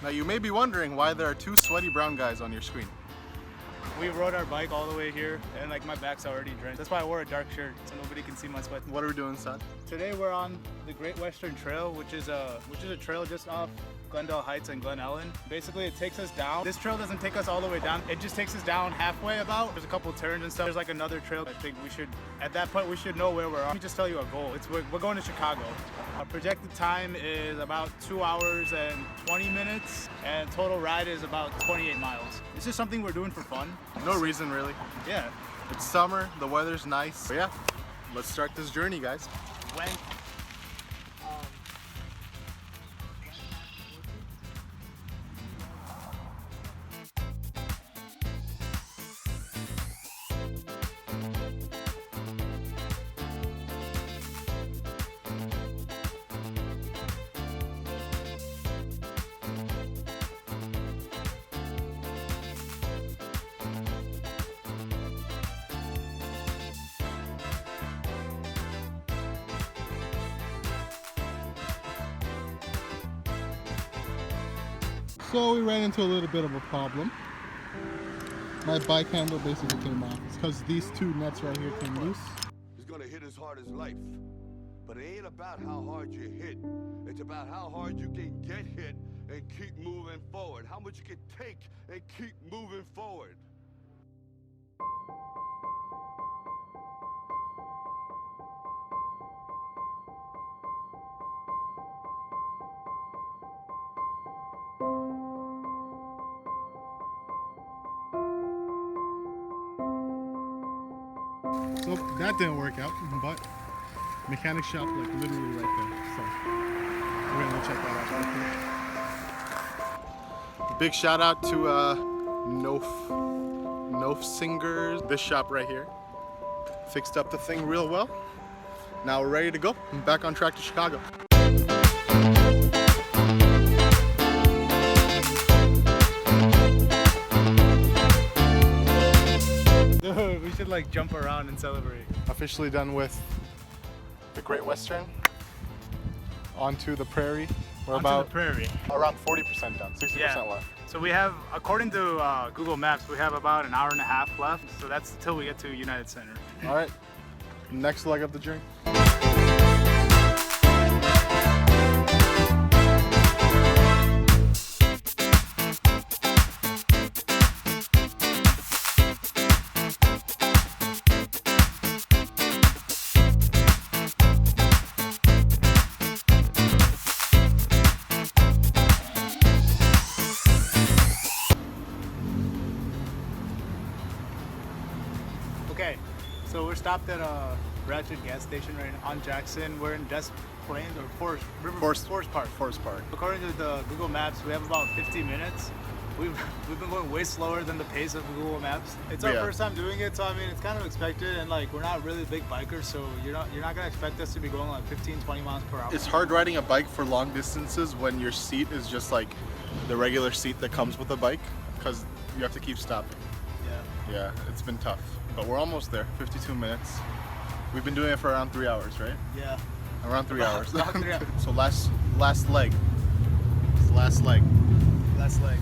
Now you may be wondering why there are two sweaty brown guys on your screen. We rode our bike all the way here, and like my back's already drenched. That's why I wore a dark shirt, so nobody can see my sweat. What are we doing, Saad? Today we're on the Great Western Trail, which is a trail just off Glendale Heights and Glen Ellen. Basically, it takes us down. This trail doesn't take us all the way down. It just takes us down halfway about. There's a couple turns and stuff. There's like another trail. I think we should, at that point, we should know where we're on. Let me just tell you our goal. We're going to Chicago. Our projected time is about 2 hours and 20 minutes, and total ride is about 28 miles. This is something we're doing for fun. No reason, really. Yeah. It's summer, the weather's nice. But yeah, let's start this journey, guys. When So we ran into a little bit of a problem. My bike handle basically came off. It's because these two nuts right here came loose. He's gonna hit as hard as life. But it ain't about how hard you hit. It's about how hard you can get hit and keep moving forward. How much you can take and keep moving forward. So that didn't work out, but mechanic shop like literally right there. So we're gonna go check that out. Big shout out to Nof Singers. This shop right here fixed up the thing real well. Now we're ready to go. I'm back on track to Chicago. Dude, we should like jump around and celebrate. Officially done with the Great Western. Onto the prairie. We're about prairie. around 40% done, 60% left. So we have, according to Google Maps, we have about an hour and a half left. So that's till we get to United Center. All right, next leg of the journey. Okay, so we're stopped at a Ratchet gas station right now on Jackson. We're in Des Plaines or Forest Park. Forest Park. According to the Google Maps, we have about 50 minutes. We've been going way slower than the pace of Google Maps. It's our first time doing it, so I mean it's kind of expected, and like we're not really big bikers, so you're not gonna expect us to be going like 15-20 miles per hour. It's hard riding a bike for long distances when your seat is just like the regular seat that comes with a bike, because you have to keep stopping. Yeah, it's been tough, but we're almost there. 52 minutes. We've been doing it for around 3 hours, right? Yeah. Around 3 hours. About 3 hours. So last leg. It's the last leg. Last leg.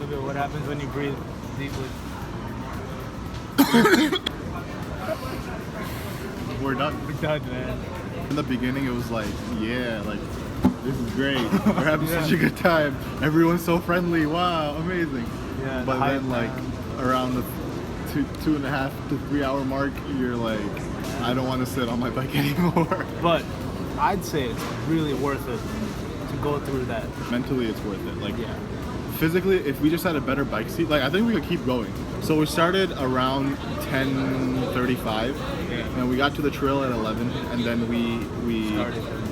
Look at what happens when you breathe deeply. We're done. We're done, man. In the beginning, it was like, yeah, like this is great. We're having such a good time. Everyone's so friendly. Wow, amazing. Yeah. But then, like around the 2.5 to 3 hour mark, you're like, I don't want to sit on my bike anymore. But I'd say it's really worth it to go through that. Mentally, it's worth it. Like, physically, if we just had a better bike seat, like I think we could keep going. So we started around 10:35. And we got to the trail at 11, and then we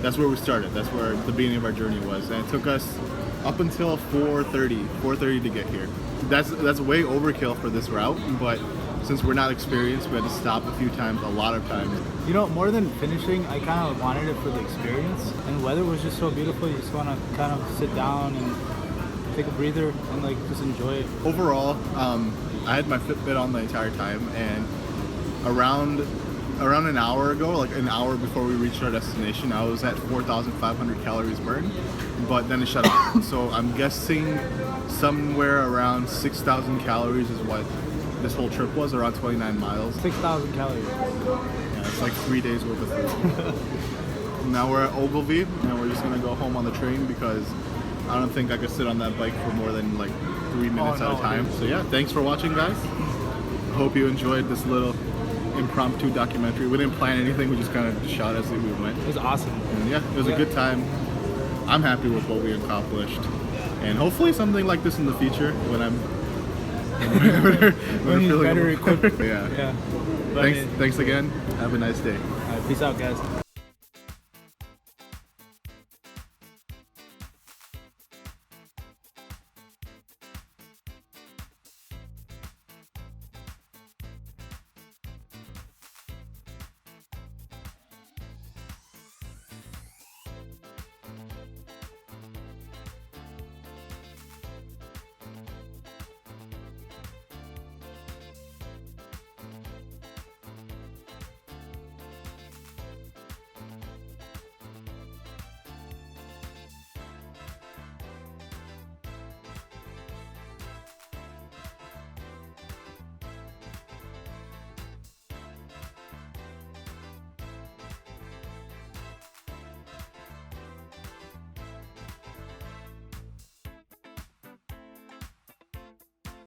that's where we started. That's where the beginning of our journey was, and it took us up until 4:30 to get here. That's way overkill for this route, but since we're not experienced, we had to stop a few times, a lot of times. You know, more than finishing, I kind of wanted it for the experience. And the weather was just so beautiful. You just want to kind of sit down and take a breather and like just enjoy it. Overall, I had my Fitbit on the entire time, and around an hour ago, like an hour before we reached our destination, I was at 4,500 calories burned, but then it shut off. So I'm guessing somewhere around 6,000 calories is what this whole trip was, around 29 miles. 6,000 calories. Yeah, it's like 3 days worth of food. Now we're at Ogilvy, and we're just gonna go home on the train because I don't think I could sit on that bike for more than like 3 minutes at a time. So yeah, thanks for watching, guys. Hope you enjoyed this little impromptu documentary. We didn't plan anything, we just kind of shot as we went. It was awesome. And yeah, it was a good time. I'm happy with what we accomplished. And hopefully something like this in the future when I'm when you're better equipped. Yeah. Yeah. Thanks again. Have a nice day. All right, peace out, guys.